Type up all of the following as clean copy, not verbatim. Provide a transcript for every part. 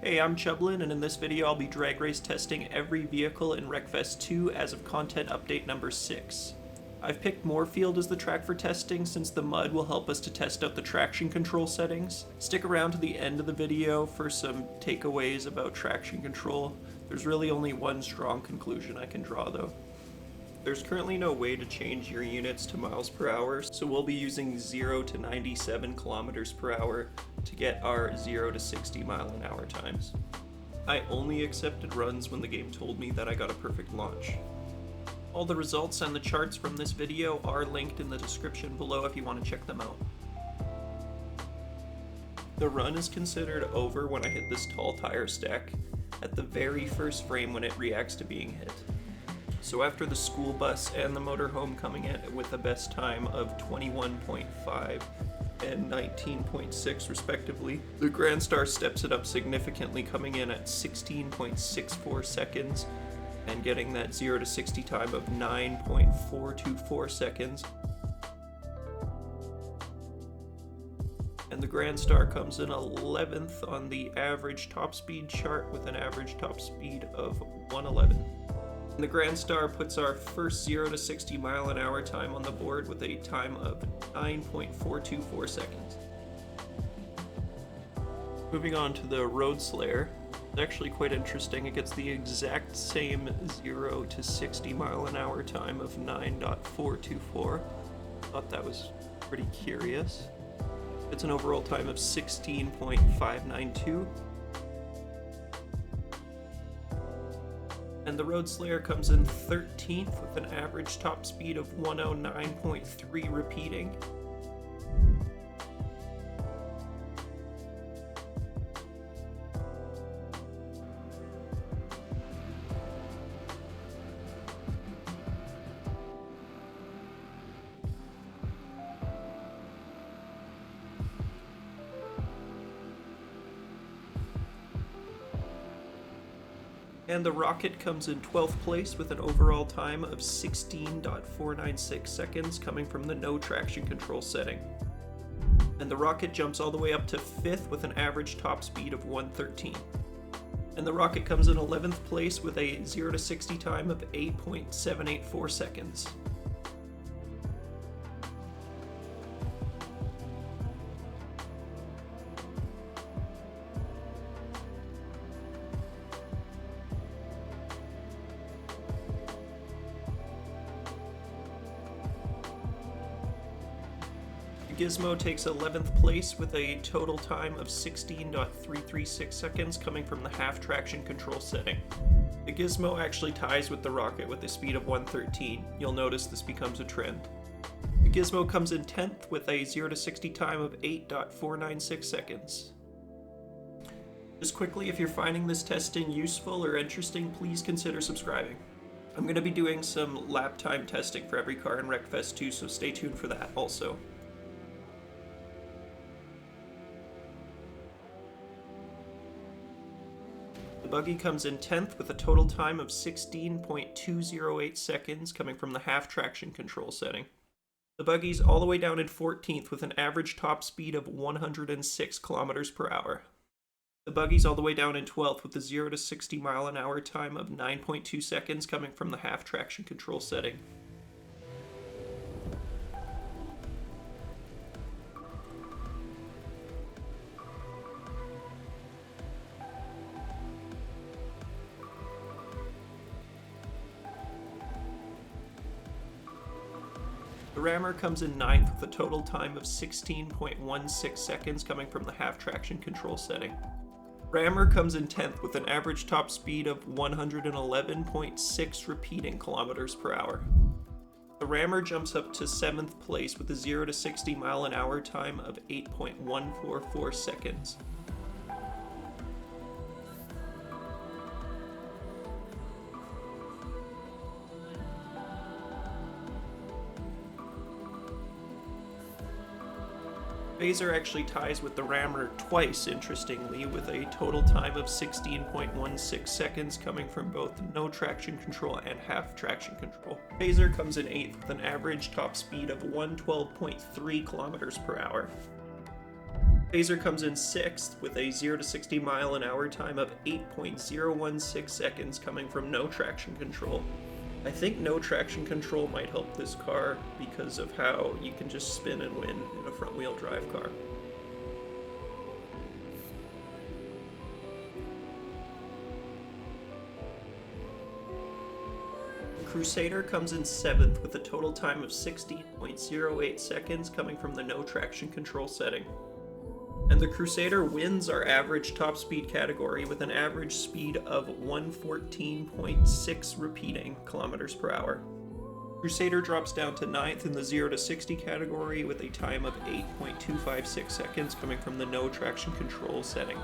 Hey, I'm Chublin, and in this video I'll be drag race testing every vehicle in Wreckfest 2 as of content update number 6. I've picked Moorfield as the track for testing since the mud will help us to test out the traction control settings. Stick around to the end of the video for some takeaways about traction control. There's really only one strong conclusion I can draw though. There's currently no way to change your units to miles per hour, so we'll be using 0 to 97 kilometers per hour to get our 0 to 60 mile an hour times. I only accepted runs when the game told me that I got a perfect launch. All the results and the charts from this video are linked in the description below if you want to check them out. The run is considered over when I hit this tall tire stack at the very first frame when it reacts to being hit. So after the school bus and the motorhome coming in with a best time of 21.5 and 19.6 respectively, the Grand Star steps it up significantly, coming in at 16.64 seconds and getting that 0 to 60 time of 9.424 seconds. And the Grand Star comes in 11th on the average top speed chart with an average top speed of 111. And the Grand Star puts our first 0 to 60 mile an hour time on the board with a time of 9.424 seconds. Moving on to the Road Slayer, it's actually quite interesting. It gets the exact same 0 to 60 mile an hour time of 9.424. Thought that was pretty curious. It's an overall time of 16.592. And the Road Slayer comes in 13th with an average top speed of 109.3 repeating. And the Rocket comes in 12th place with an overall time of 16.496 seconds, coming from the no traction control setting. And the Rocket jumps all the way up to 5th with an average top speed of 113. And the Rocket comes in 11th place with a 0 to 60 time of 8.784 seconds. Gizmo takes 11th place with a total time of 16.336 seconds, coming from the half traction control setting. The Gizmo actually ties with the Rocket with a speed of 113. You'll notice this becomes a trend. The Gizmo comes in 10th with a 0 to 60 time of 8.496 seconds. Just quickly, if you're finding this testing useful or interesting, please consider subscribing. I'm going to be doing some lap time testing for every car in Wreckfest 2, so stay tuned for that also. The Buggy comes in 10th with a total time of 16.208 seconds, coming from the half traction control setting. The Buggy's all the way down in 14th with an average top speed of 106 kilometers per hour. The Buggy's all the way down in 12th with a 0 to 60 mile an hour time of 9.2 seconds, coming from the half traction control setting. The Rammer comes in 9th with a total time of 16.16 seconds, coming from the half traction control setting. Rammer comes in 10th with an average top speed of 111.6 repeating kilometers per hour. The Rammer jumps up to 7th place with a 0 to 60 mile an hour time of 8.144 seconds. Phaser actually ties with the Rammer twice, interestingly, with a total time of 16.16 seconds, coming from both no traction control and half traction control. Phaser comes in 8th with an average top speed of 112.3 kilometers per hour. Phaser comes in 6th with a 0 to 60 mile an hour time of 8.016 seconds coming from no traction control. I think no traction control might help this car because of how you can just spin and win in a front wheel drive car. Crusader comes in 7th with a total time of 16.08 seconds coming from the no traction control setting. And the Crusader wins our average top speed category with an average speed of 114.6 repeating kilometers per hour. Crusader drops down to 9th in the 0 to 60 category with a time of 8.256 seconds coming from the no traction control setting.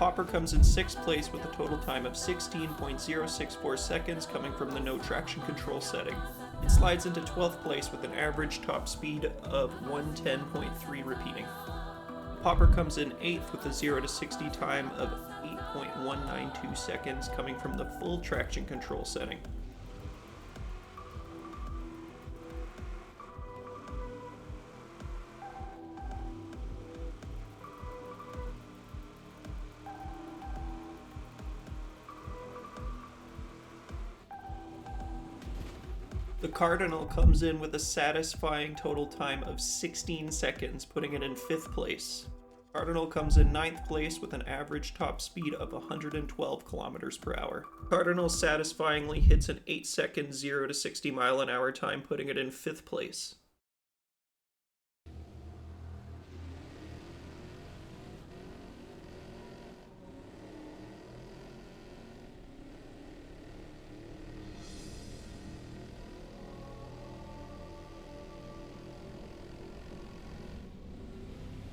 Popper comes in 6th place with a total time of 16.064 seconds coming from the no traction control setting. It slides into 12th place with an average top speed of 110.3 repeating. Popper comes in 8th with a 0 to 60 time of 8.192 seconds coming from the full traction control setting. The Cardinal comes in with a satisfying total time of 16 seconds, putting it in 5th place. Cardinal comes in 9th place with an average top speed of 112 kilometers per hour. Cardinal satisfyingly hits an 8-second 0 to 60 mile an hour time, putting it in 5th place.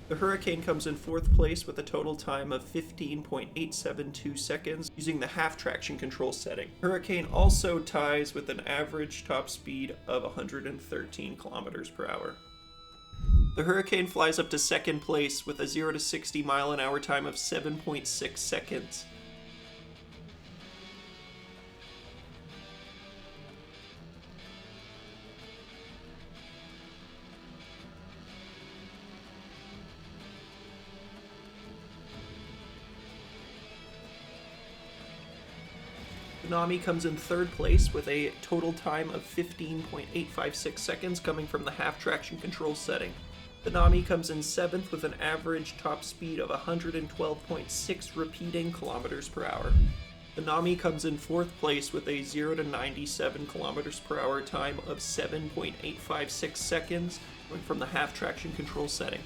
The Hurricane comes in 4th place with a total time of 15.872 seconds using the half traction control setting. Hurricane also ties with an average top speed of 113 kilometers per hour. The Hurricane flies up to 2nd place with a 0 to 60 mile an hour time of 7.6 seconds. Nami comes in 3rd place with a total time of 15.856 seconds coming from the half traction control setting. The Nami comes in 7th with an average top speed of 112.6 repeating kilometers per hour. The Nami comes in 4th place with a 0 to 97 kilometers per hour time of 7.856 seconds coming from the half traction control setting.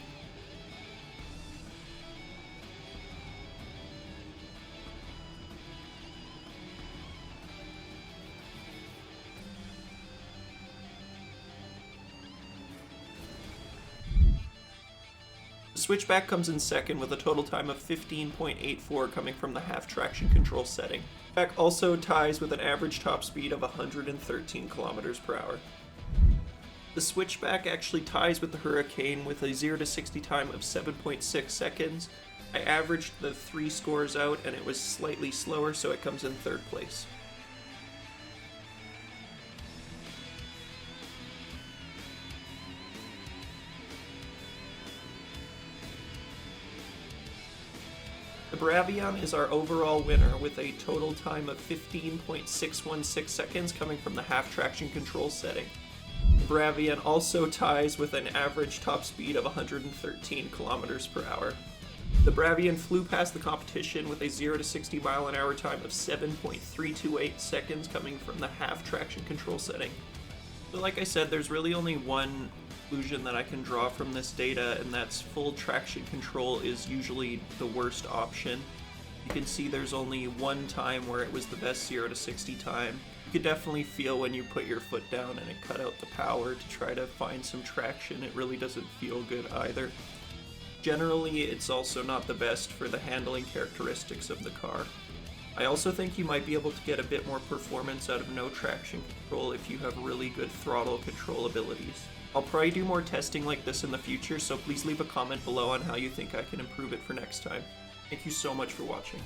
Switchback comes in 2nd with a total time of 15.84 coming from the half traction control setting. Switchback also ties with an average top speed of 113 kilometers per hour. The Switchback actually ties with the Hurricane with a 0 to 60 time of 7.6 seconds. I averaged the 3 scores out and it was slightly slower, so it comes in 3rd place. The Bravion is our overall winner with a total time of 15.616 seconds coming from the half traction control setting. The Bravion also ties with an average top speed of 113 kilometers per hour. The Bravion flew past the competition with a 0 to 60 mile an hour time of 7.328 seconds coming from the half traction control setting. So like I said, there's really only one conclusion that I can draw from this data, and that's full traction control is usually the worst option. You can see there's only one time where it was the best 0 to 60 time. You could definitely feel when you put your foot down and it cut out the power to try to find some traction. It really doesn't feel good either. Generally, it's also not the best for the handling characteristics of the car. I also think you might be able to get a bit more performance out of no traction control if you have really good throttle control abilities. I'll probably do more testing like this in the future, so please leave a comment below on how you think I can improve it for next time. Thank you so much for watching.